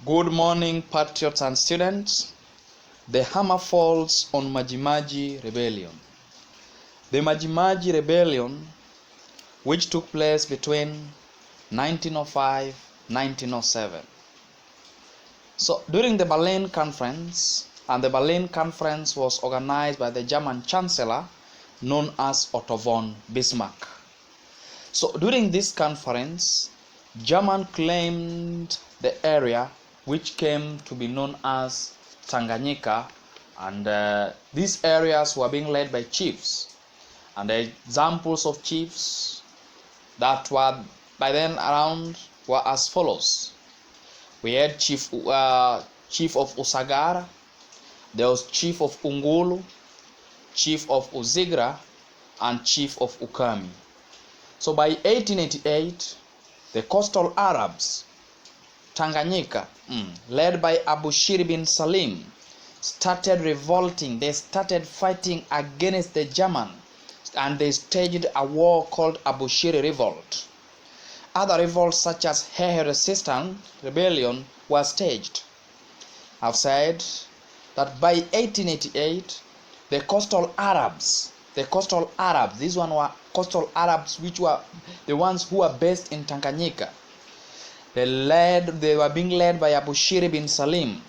Good morning, patriots and students. The hammer falls on Mahadji Rebellion. The Mahadji Rebellion, which took place between 1905-1907. So during the Berlin Conference, and the Berlin Conference was organized by the German Chancellor known as Otto von Bismarck. So during this conference, Germany claimed the area which came to be known as Tanganyika, and these areas were being led by chiefs. And the examples of chiefs that were by then around were as follows. We had chief of Usagara, there was chief of Ungulu, chief of Uzigra, and chief of Ukami. So by 1888, the coastal Arabs, Tanganyika, led by Abushiri bin Salim, started revolting. They started fighting against the German, and they staged a war called Abushiri Revolt. Other revolts such as Hehe Resistance Rebellion were staged. I've said that by 1888, the coastal Arabs, these ones were coastal Arabs, which were the ones who were based in Tanganyika. They were being led by Abushiri bin Salim.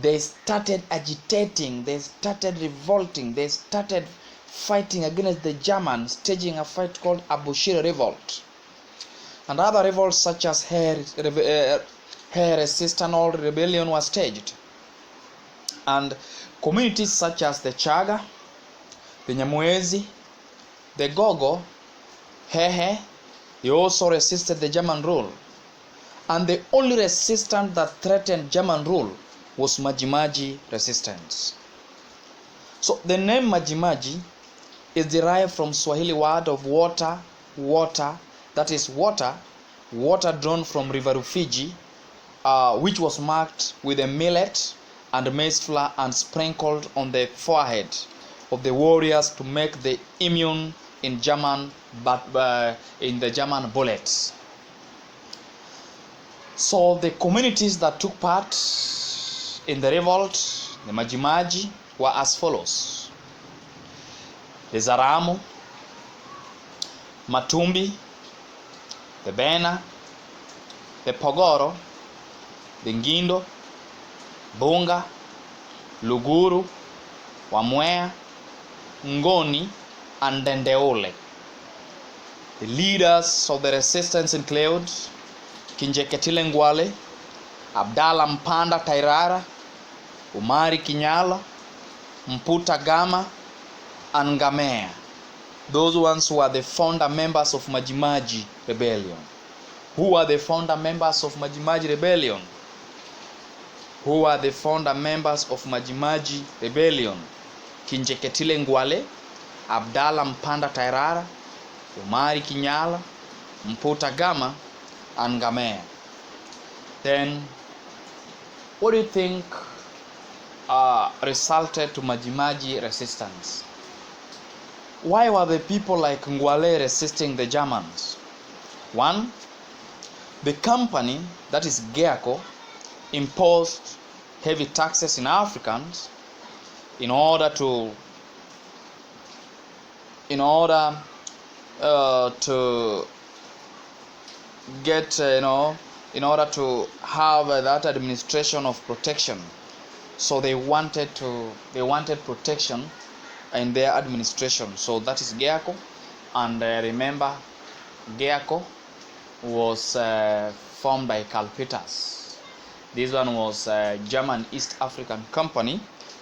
They started agitating, they started revolting, they started fighting against the Germans, staging a fight called Abushiri Revolt. And other revolts such as Hehe Resistance Rebellion was staged. And communities such as the Chaga, the Nyamwezi, the Gogo, Hehe, they also resisted the German rule. And the only resistance that threatened German rule was Mahadji resistance. So the name Mahadji is derived from Swahili word of water, that is water drawn from River Rufiji, which was marked with a millet and maize flour and sprinkled on the forehead of the warriors to make the immune in the German bullets. So the communities that took part in the revolt, the Mahadji, were as follows: the Zaramu, Matumbi, the Bena, the Pogoro, the Ngindo, Bunga, Luguru, Wamwea, Ngoni, and Dendeole. The leaders of the resistance include Kinjeketile Ngwale, Abdalla Mpanda Tairara, Umari Kinyala, Mputa Gama, and Ngamea. Those ones who are the founder members of Mahadji Rebellion. Who are the founder members of Mahadji Rebellion? Who are the founder members of Mahadji Rebellion? Kinjeketile Ngwale, Abdalla Mpanda Tairara, Umari Kinyala, Mputa Gama, and Ngamea. Then, what do you think resulted to Mahadji resistance? Why were the people like Ngwale resisting the Germans? One, the company, that is Geako, imposed heavy taxes in Africans in order to get in order to have that administration of protection. So they wanted protection in their administration. So that is Geako. And remember, Geako was formed by Karl Peters. This one was a German East African company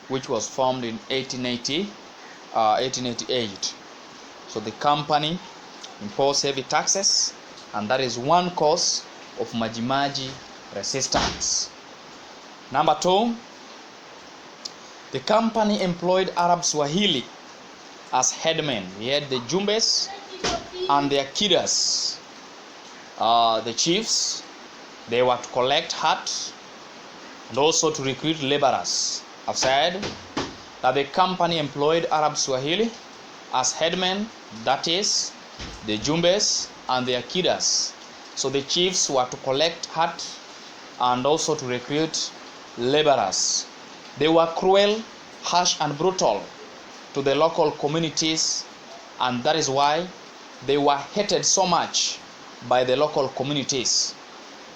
which was formed in 1888. So the company imposed heavy taxes, and that is one cause of Mahadji resistance. Number two, the company employed Arab Swahili as headmen. We had the Jumbes and the Akidas. The chiefs, they were to collect hut and also to recruit laborers. I've said that the company employed Arab Swahili as headmen, that is the Jumbes and the Akidas. So the chiefs were to collect hut and also to recruit laborers. They were cruel, harsh, and brutal to the local communities, and that is why they were hated so much by the local communities.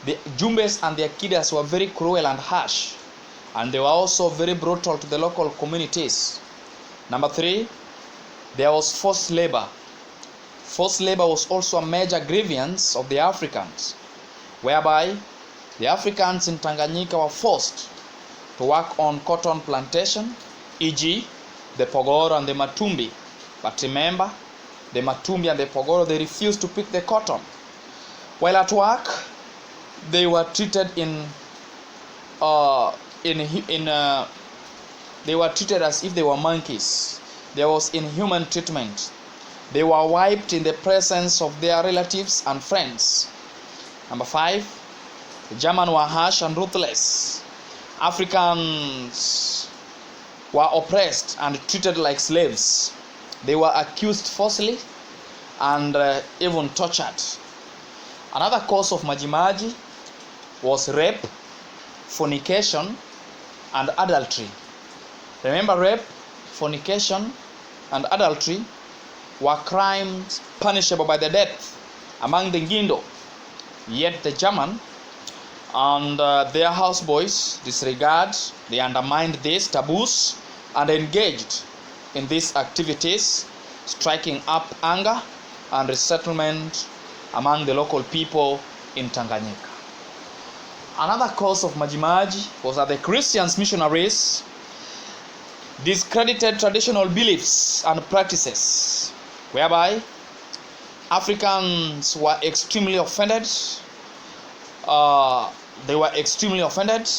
The Jumbes and the Akidas were very cruel and harsh, and they were also very brutal to the local communities. Number 3, there was forced labor. Forced labor was also a major grievance of the Africans, whereby the Africans in Tanganyika were forced to work on cotton plantation, e.g. the Pogoro and the Matumbi. But remember, the Matumbi and the Pogoro, they refused to pick the cotton. While at work, they were treated they were treated as if they were monkeys. There was inhuman treatment. They were wiped in the presence of their relatives and friends. Number 5, the Germans were harsh and ruthless. Africans were oppressed and treated like slaves. They were accused falsely and even tortured. Another cause of maji was rape, fornication, and adultery. Remember, rape, fornication, and adultery were crimes punishable by the death among the Ngindo. Yet the German and their houseboys they undermined these taboos and engaged in these activities, striking up anger and resettlement among the local people in Tanganyika. Another cause of maji was that the Christian missionaries discredited traditional beliefs and practices, whereby Africans were extremely offended. They were extremely offended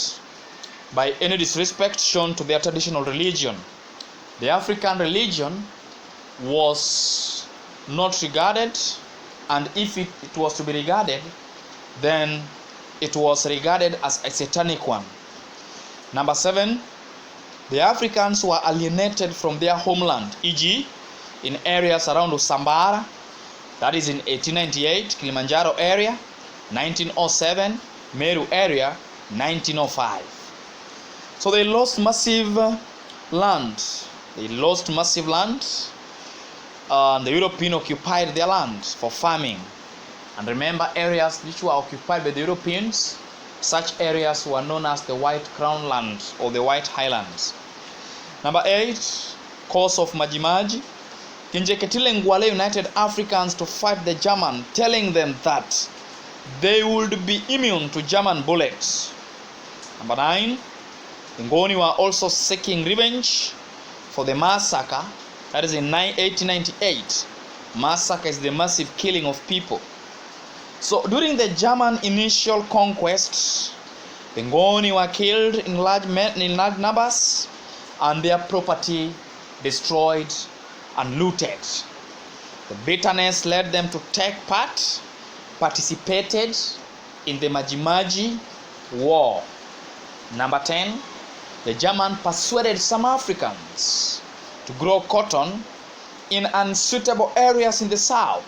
by any disrespect shown to their traditional religion. The African religion was not regarded, and if it was to be regarded, then it was regarded as a satanic one. Number 7, the Africans were alienated from their homeland, e.g. in areas around Usambara, that is in 1898, Kilimanjaro area, 1907, Meru area, 1905. So they lost massive land. The European occupied their land for farming. And remember, areas which were occupied by the Europeans, such areas were known as the White Crown Land or the White Highlands. Number 8, cause of maji. Kinjeketile Ngwale united Africans to fight the German, telling them that they would be immune to German bullets. Number 9, the Ngoni were also seeking revenge for the massacre, that is in 1898. Massacre is the massive killing of people. So during the German initial conquest, the Ngoni were killed in large numbers and their property destroyed and looted. The bitterness led them to participated in the Maji War. Number 10, the German persuaded some Africans to grow cotton in unsuitable areas in the south.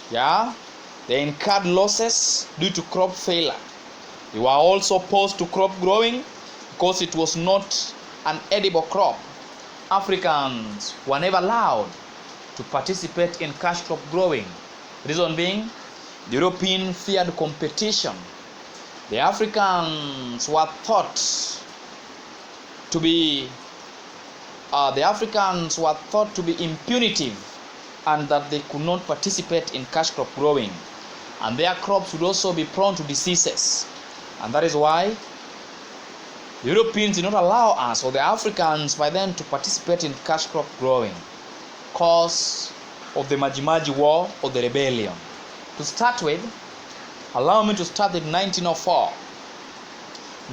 They incurred losses due to crop failure. They were also opposed to crop growing because it was not an edible crop. Africans were never allowed to participate in cash crop growing. Reason being, the European feared competition. The Africans were thought to be impunitive and that they could not participate in cash crop growing, and their crops would also be prone to diseases. And that is why the Europeans did not allow us or the Africans by then to participate in cash crop growing. Cause of the Maji War or the rebellion. To start with, allow me to start with 1904.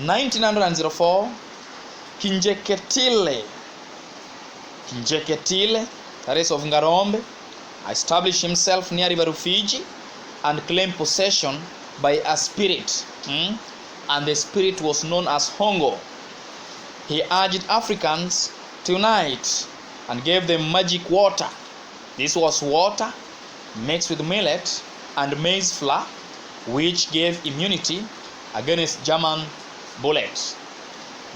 1904, Kinjeketile, that is of Ngarombe, established himself near River Rufiji and claimed possession by a spirit, and the spirit was known as Hongo. He urged Africans to unite and gave them magic water. This was water mixed with millet and maize flour, which gave immunity against German bullets.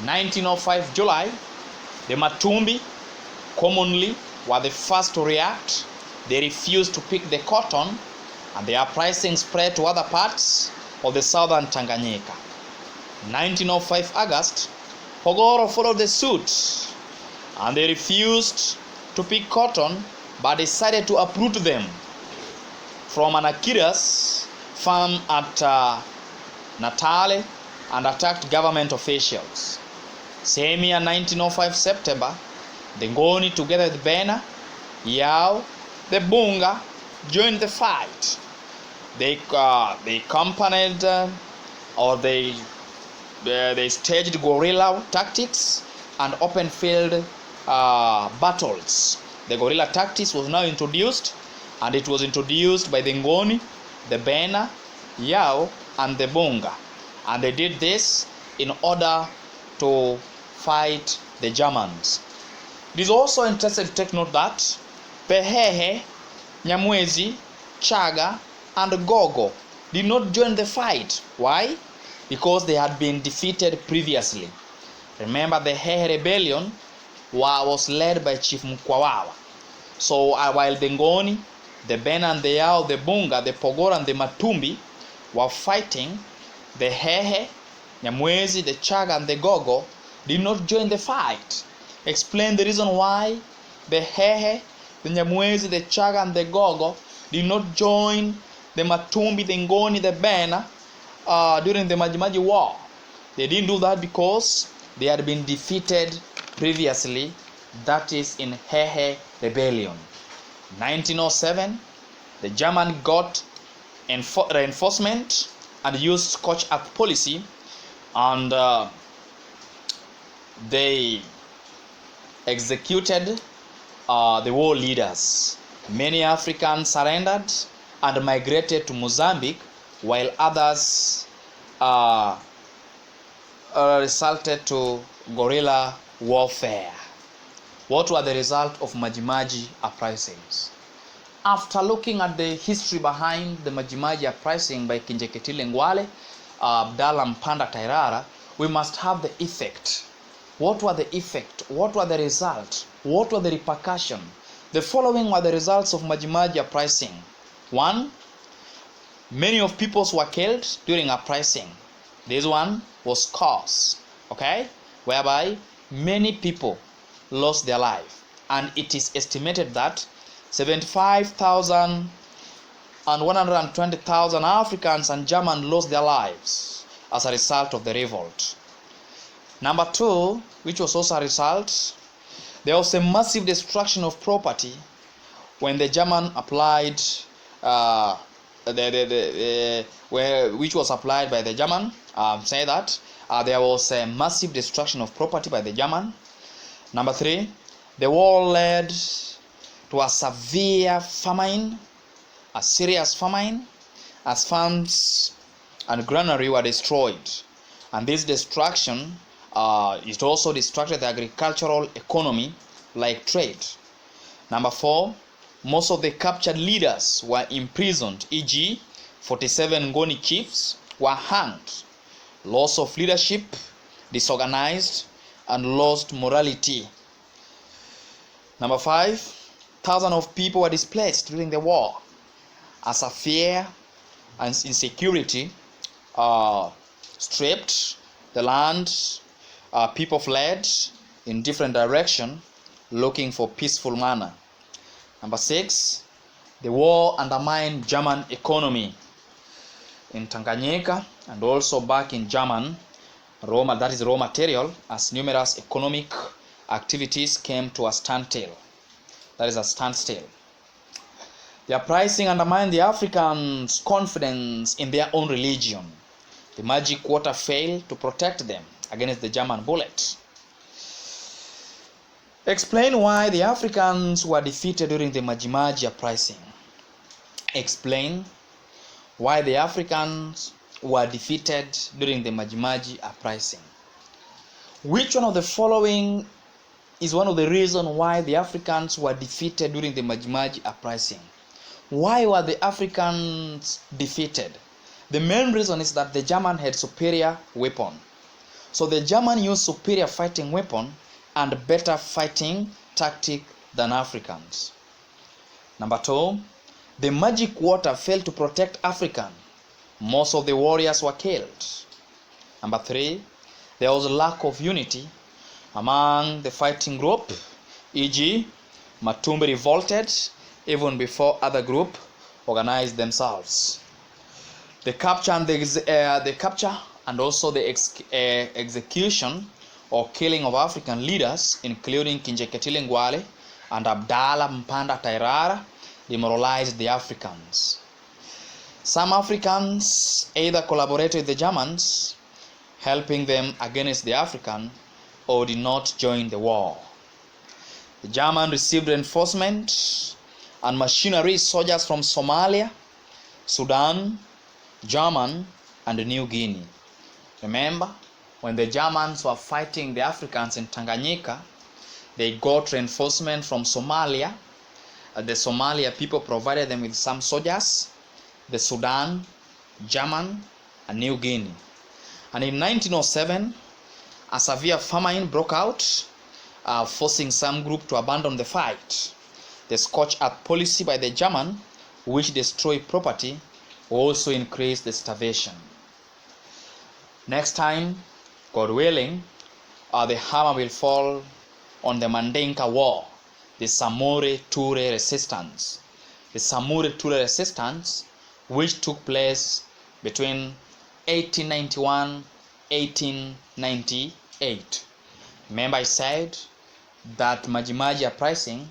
1905 July, the Matumbi commonly were the first to react. They refused to pick the cotton, and the uprising spread to other parts of the southern Tanganyika. 1905 August, Pogoro followed the suit, and they refused to pick cotton but decided to uproot them from an Akira's farm at Natale and attacked government officials. Same year, 1905 September, the Ngoni together with Bena, Yao, the Bunga joined the fight. They accompanied or they staged guerrilla tactics and open field battles. The guerrilla tactics was now introduced, and it was introduced by the Ngoni, the Bena, Yao, and the Bunga. And they did this in order to fight the Germans. It is also interesting to take note that Pehehe, Nyamwezi, Chaga, and Gogo did not join the fight. Why? Because they had been defeated previously. Remember, the Hehe rebellion was led by Chief Mkwawawa. So while the Ngoni, the Bena and the Yao, the Bunga, the Pogoro and the Matumbi were fighting, the Hehe, Nyamwezi, the Chaga and the Gogo did not join the fight. Explain the reason why the Hehe, the Nyamwezi, the Chaga and the Gogo did not join the Matumbi, the Ngoni, the Bena during the Maji War. They didn't do that because they had been defeated previously, that is in Hehe rebellion. 1907, the German got reinforcement and used scorched earth policy, and they executed the war leaders. Many Africans surrendered and migrated to Mozambique, while others resulted to guerrilla warfare. What were the result of Maji uprisings? After looking at the history behind the Maji uprising by Kinjeketile Ngwale, Abdallah Mpanda Tairara, we must have the effect. What were the effect? What were the result? What were the repercussion? The following were the results of Maji uprising. 1. Many of peoples were killed during uprising. This one was cause, okay, whereby many people lost their life, and it is estimated that 75,000 and 120,000 Africans and Germans lost their lives as a result of the revolt. Number 2, which was also a result, there was a massive destruction of property when the German applied which was applied by the German. Say that there was a massive destruction of property by the German. Number 3, the war led to a severe famine, a serious famine, as farms and granary were destroyed. And this destruction, it also distracted the agricultural economy like trade. Number 4, most of the captured leaders were imprisoned, e.g., 47 Ngoni chiefs were hanged. Loss of leadership, disorganized, and lost morality. Number 5, thousands of people were displaced during the war as a fear and insecurity stripped the land. People fled in different directions looking for peaceful manner. Number 6, the war undermined German economy in Tanganyika and also back in German raw material, as numerous economic activities came to a standstill. That is a standstill. The uprising undermined the Africans' confidence in their own religion. The Maji quarter failed to protect them against the German bullet. Explain why the Africans were defeated during the Maji uprising. Explain why the Africans were defeated during the Maji uprising. Which one of the following is one of the reasons why the Africans were defeated during the Maji uprising? Why were the Africans defeated? The main reason is that the German had superior weapon. So the German used superior fighting weapon and better fighting tactic than Africans. Number 2, the magic water failed to protect African. Most of the warriors were killed. Number 3, there was a lack of unity among the fighting group, e.g., Matumbi revolted even before other group organized themselves. The capture and also the execution or killing of African leaders, including Kinjeketile Ngwale and Abdallah Mpanda Tairara, demoralized the Africans. Some Africans either collaborated with the Germans, helping them against the African, or did not join the war. The German received reinforcement and machinery soldiers from Somalia, Sudan, German, and New Guinea. Remember, when the Germans were fighting the Africans in Tanganyika, they got reinforcement from Somalia. The Somalia people provided them with some soldiers, the Sudan, German, and New Guinea. And in 1907, a severe famine broke out, forcing some group to abandon the fight. The scorched earth policy by the German, which destroyed property, also increased the starvation. Next time, God willing, the hammer will fall on the Mandinka War, the Samore-Ture resistance. The Samore-Ture resistance, which took place between 1891-1898. Remember I said that Mahadji Uprising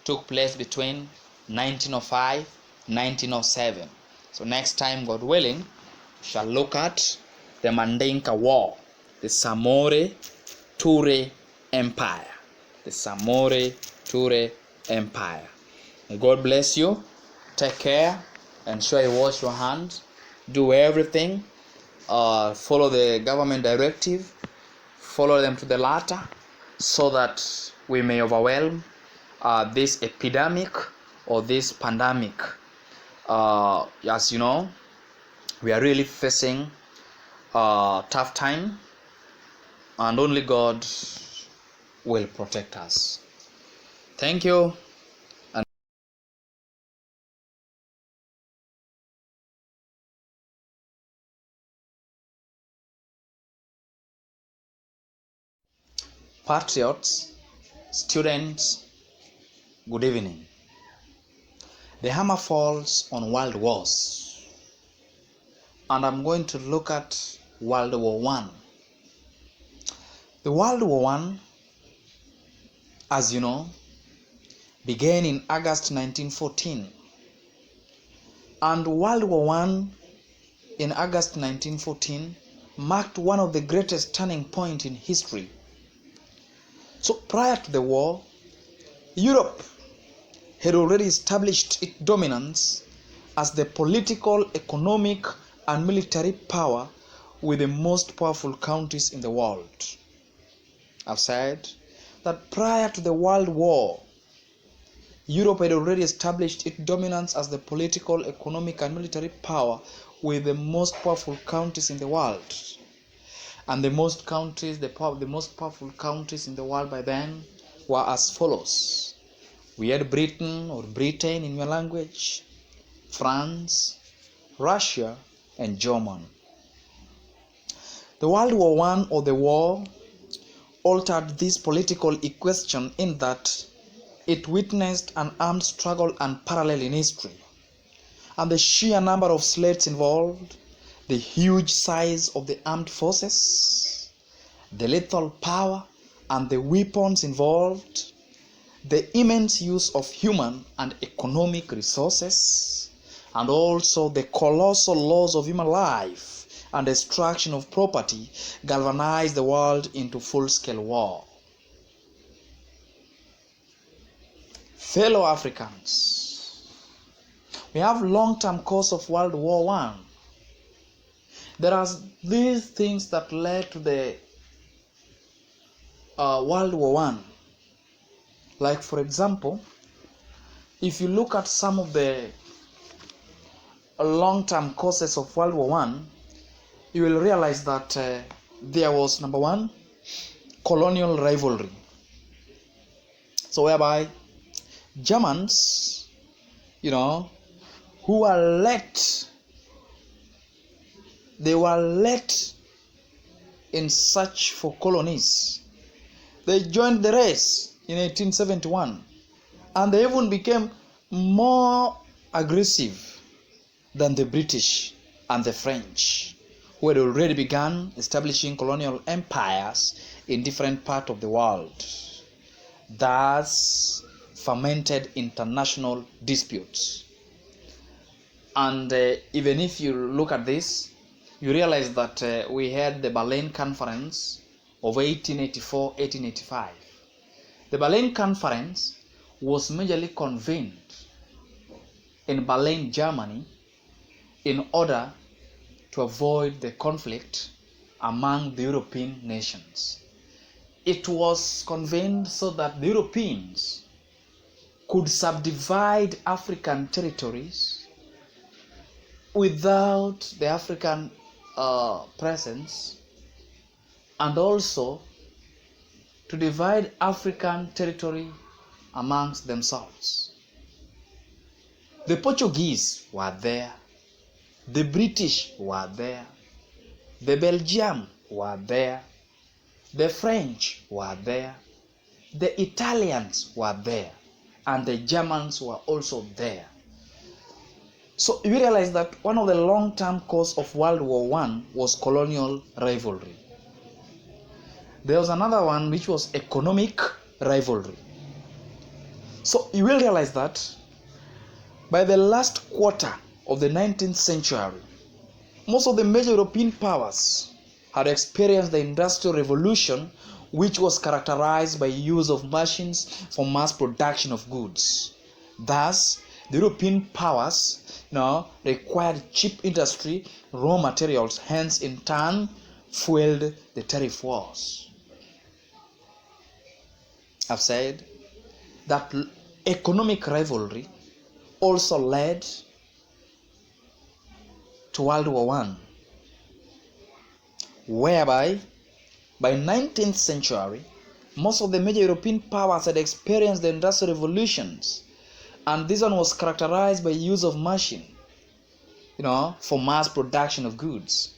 took place between 1905-1907. So next time, God willing, we shall look at the Mandinka War, the Samore-Ture Empire. The Samore-Ture Empire. May God bless you. Take care. Ensure you wash your hands. Do everything. Follow the government directive. Follow them to the latter, so that we may overwhelm this epidemic or this pandemic. As you know, we are really facing a tough time, and only God will protect us. Thank you. Patriots, students, good evening. The hammer falls on world wars, and I'm going to look at World War I. The World War I, as you know, began in August 1914, and World War I in August 1914 marked one of the greatest turning points in history. So prior to the war, Europe had already established its dominance as the political, economic, and military power with the most powerful countries in the world. I've said that prior to the World War, Europe had already established its dominance as the political, economic, and military power with the most powerful countries in the world. And the most powerful countries in the world by then were as follows. We had Britain, or Britain in your language, France, Russia, and Germany. The World War I, or the war, altered this political equation in that it witnessed an armed struggle unparalleled in history. And the sheer number of slaves involved, the huge size of the armed forces, the lethal power and the weapons involved, the immense use of human and economic resources, and also the colossal loss of human life and destruction of property galvanized the world into full-scale war. Fellow Africans, we have long-term cause of World War I. There are these things that led to the World War I. Like, for example, if you look at some of the long-term causes of World War One, you will realize that there was, number one, colonial rivalry. So whereby Germans, who were they were let in search for colonies. They joined the race in 1871, and they even became more aggressive than the British and the French, who had already begun establishing colonial empires in different parts of the world. Thus fermented international disputes. And even if you look at this, you realize that we had the Berlin Conference of 1884-1885. The Berlin Conference was majorly convened in Berlin, Germany, in order to avoid the conflict among the European nations. It was convened so that the Europeans could subdivide African territories without the African presence, and also to divide African territory amongst themselves. The Portuguese were there, the British were there, the Belgians were there, the French were there, the Italians were there, and the Germans were also there. So you realize that one of the long-term causes of World War I was colonial rivalry. There was another one which was economic rivalry. So you will realize that by the last quarter of the 19th century, most of the major European powers had experienced the Industrial Revolution, which was characterized by use of machines for mass production of goods. Thus, the European powers required cheap industry, raw materials, hence in turn fueled the tariff wars. I've said that economic rivalry also led to World War I, whereby by 19th century, most of the major European powers had experienced the Industrial Revolutions, and this one was characterized by use of machine, for mass production of goods.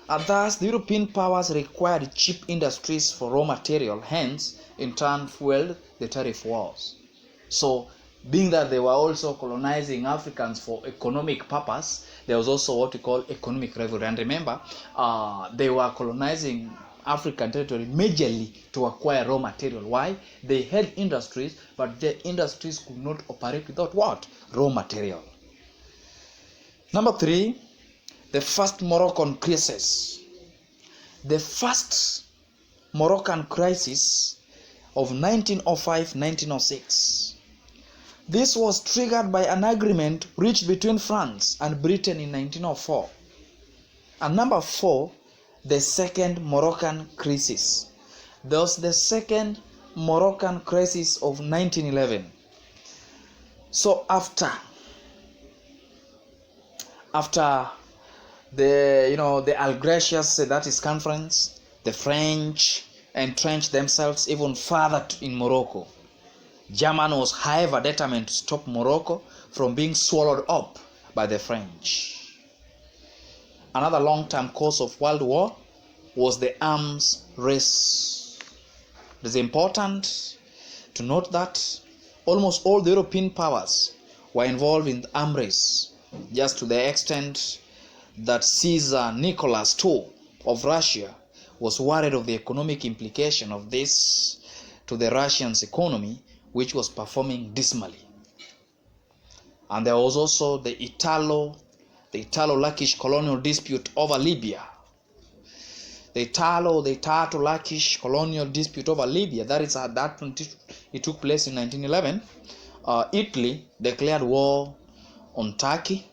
And thus, the European powers required cheap industries for raw material, hence, in turn, fueled the tariff wars. So, being that they were also colonizing Africans for economic purpose, there was also what we call economic rivalry. And remember, they were colonizing African territory majorly to acquire raw material. Why? They had industries, but the industries could not operate without what? Raw material. Number 3, the first Moroccan crisis. The first Moroccan crisis of 1905-1906. This was triggered by an agreement reached between France and Britain in 1904. And number 4, the second Moroccan crisis. There was the second Moroccan crisis of 1911. So after the Algeciras, that is conference, the French entrenched themselves even further in Morocco. Germany was, however, determined to stop Morocco from being swallowed up by the French. Another long-term cause of World War was the arms race. It is important to note that almost all the European powers were involved in the arms race, just to the extent that Caesar Nicholas II of Russia was worried of the economic implication of this to the Russians' economy, which was performing dismally. And there was also the Italo-Turkish colonial dispute over Libya. The Italo-Turkish colonial dispute over Libya, that is at that point it took place in 1911. Italy declared war on Turkey,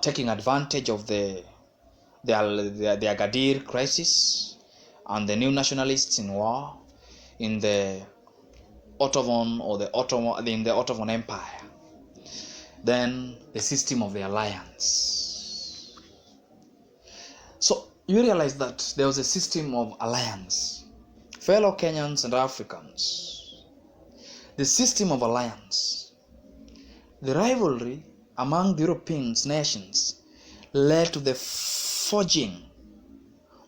taking advantage of the Agadir crisis and the new nationalists in war in the Ottoman Empire. then the system of the alliance. So you realize that there was a system of alliance. Fellow Kenyans and Africans, the system of alliance, the rivalry among the European nations led to the forging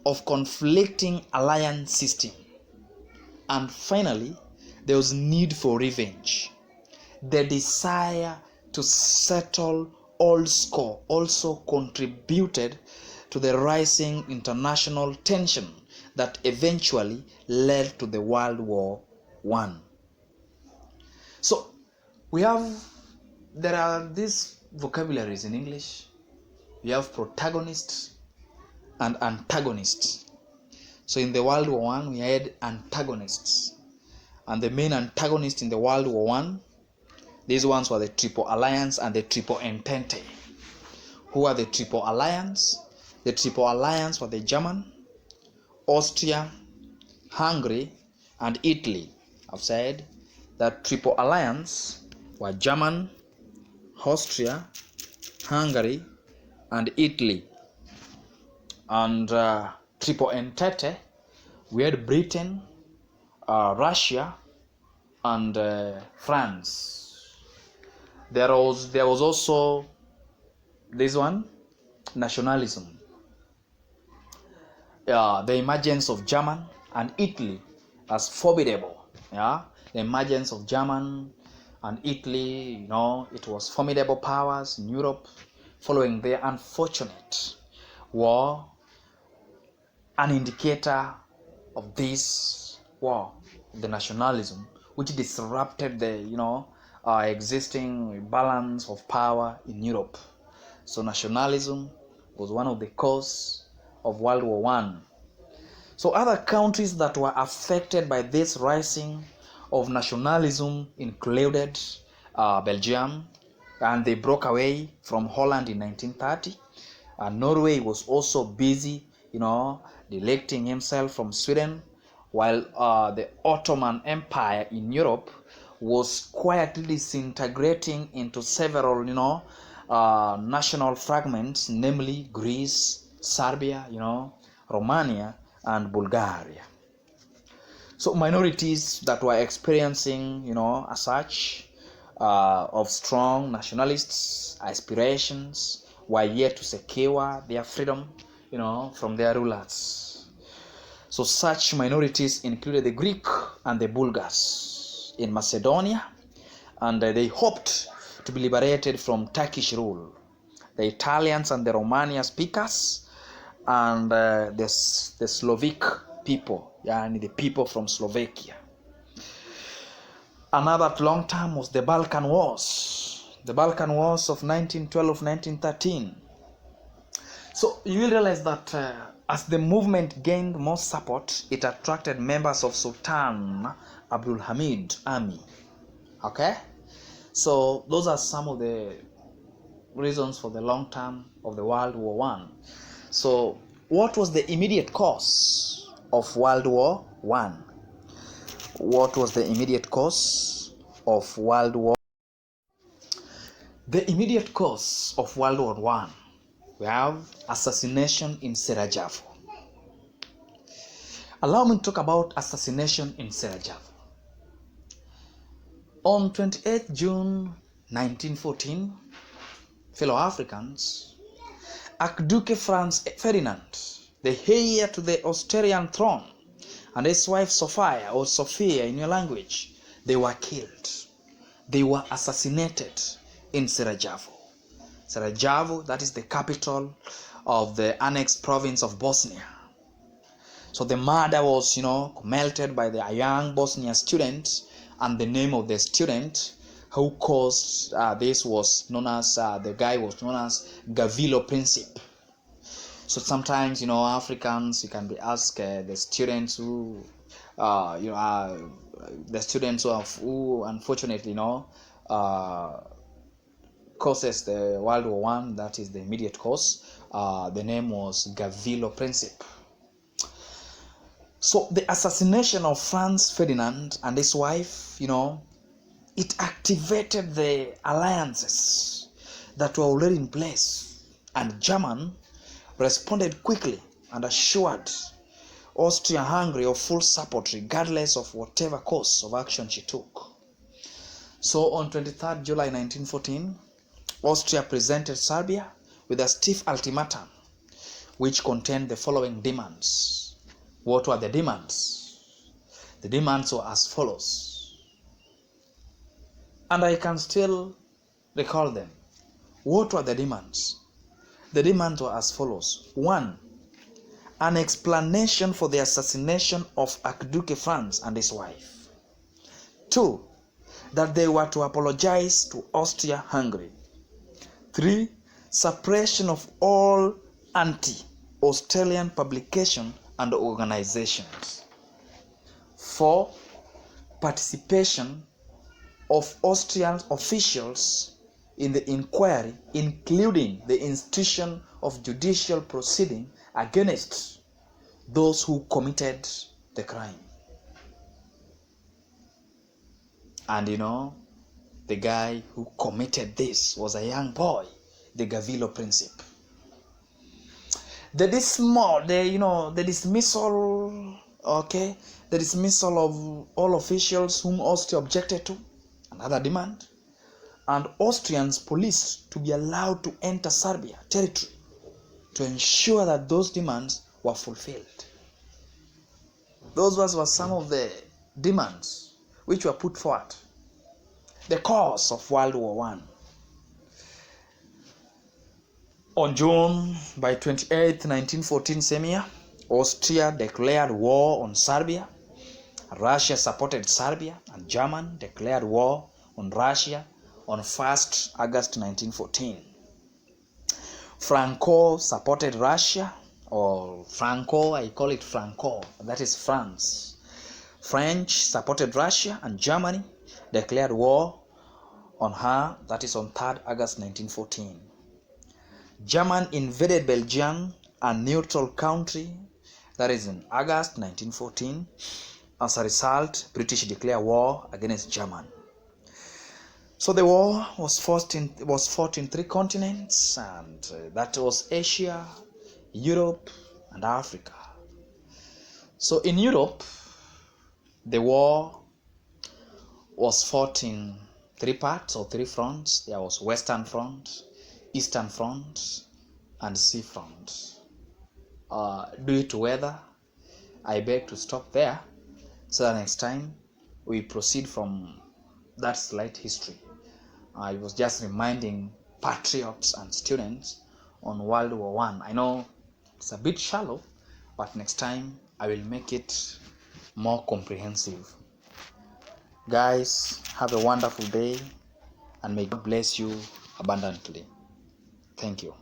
of conflicting alliance system. And finally, there was need for revenge. The desire to settle old score also contributed to the rising international tension that eventually led to the World War I. So there are these vocabularies in English. We have protagonist and antagonist. So in the World War I, we had antagonists. And the main antagonist in the World War I, these ones were the Triple Alliance and the Triple Entente. Who are the Triple Alliance? The Triple Alliance were the German, Austria, Hungary, and Italy. I've said that Triple Alliance were German, Austria, Hungary, and Italy. And Triple Entente, we had Britain, Russia, and France. There was also this one, nationalism. The emergence of German and Italy as formidable. The emergence of German and Italy, it was formidable powers in Europe following their unfortunate war. An indicator of this war, the nationalism, which disrupted the existing balance of power in Europe. So nationalism was one of the causes of World War I. So other countries that were affected by this rising of nationalism included Belgium, and they broke away from Holland in 1930. Norway was also busy, delecting himself from Sweden, while the Ottoman Empire in Europe was quietly disintegrating into several, national fragments, namely Greece, Serbia, Romania, and Bulgaria. So minorities that were experiencing, as such, of strong nationalists' aspirations were yet to secure their freedom, from their rulers. So such minorities included the Greek and the Bulgars in Macedonia, and they hoped to be liberated from Turkish rule. The Italians and the Romanian speakers, and the Slovak people, the people from Slovakia. Another long term was the Balkan Wars. The Balkan Wars of 1912-1913. So you will realize that as the movement gained more support, it attracted members of Sultan Abdul Hamid army. Okay? So those are some of the reasons for the long term of the World War I. So what was the immediate cause of World War I? What was the immediate cause of World War? The immediate cause of World War I, we have assassination in Sarajevo. Allow me to talk about assassination in Sarajevo. On 28 June 1914, fellow Africans, Archduke Franz Ferdinand, the heir to the Austrian throne, and his wife Sophia, or Sophia in your language, they were killed. They were assassinated in Sarajevo. Sarajevo, that is the capital of the annexed province of Bosnia. So the murder was, committed by the young Bosnian student, and the name of the student who caused this was known as, the guy was known as Gavrilo Princip. So sometimes, Africans, you can be asked the students who, the students who unfortunately, causes the World War I, that is the immediate cause. The name was Gavrilo Princip. So the assassination of Franz Ferdinand and his wife, it activated the alliances that were already in place, and Germany responded quickly and assured Austria-Hungary of full support regardless of whatever course of action she took. So on 23rd July 1914, Austria presented Serbia with a stiff ultimatum which contained the following demands. What were the demands? The demands were as follows, and I can still recall them. What were the demands? The demands were as follows. 1. An explanation for the assassination of Archduke Franz and his wife. 2. That they were to apologize to Austria-Hungary. 3. Suppression of all anti-Australian publications and organizations. 4. Participation of Austrian officials in the inquiry, including the institution of judicial proceeding against those who committed the crime. And the guy who committed this was a young boy, the Gavillo Principe. The dismissal, the dismissal of all officials whom Austria objected to, another demand, and Austrians police to be allowed to enter Serbia territory to ensure that those demands were fulfilled. Those were some of the demands which were put forward. The cause of World War I. On June by 28, 1914, same year, Austria declared war on Serbia. Russia supported Serbia, and Germany declared war on Russia on 1st August 1914. Franco supported Russia, or Franco, I call it Franco, that is France. French supported Russia, and Germany declared war on her, that is on 3rd August 1914. Germany invaded Belgium, a neutral country, that is in August 1914. As a result, British declared war against Germany. So the war was fought in 3 continents, and that was Asia, Europe, and Africa. So in Europe, the war was fought in 3 parts or 3 fronts. There was Western Front, Eastern Front, and Sea Front. Due to weather, I beg to stop there, so that next time we proceed from that slight history. I was just reminding patriots and students on World War I. I know it's a bit shallow, but next time I will make it more comprehensive. Guys, have a wonderful day, and may God bless you abundantly. Thank you.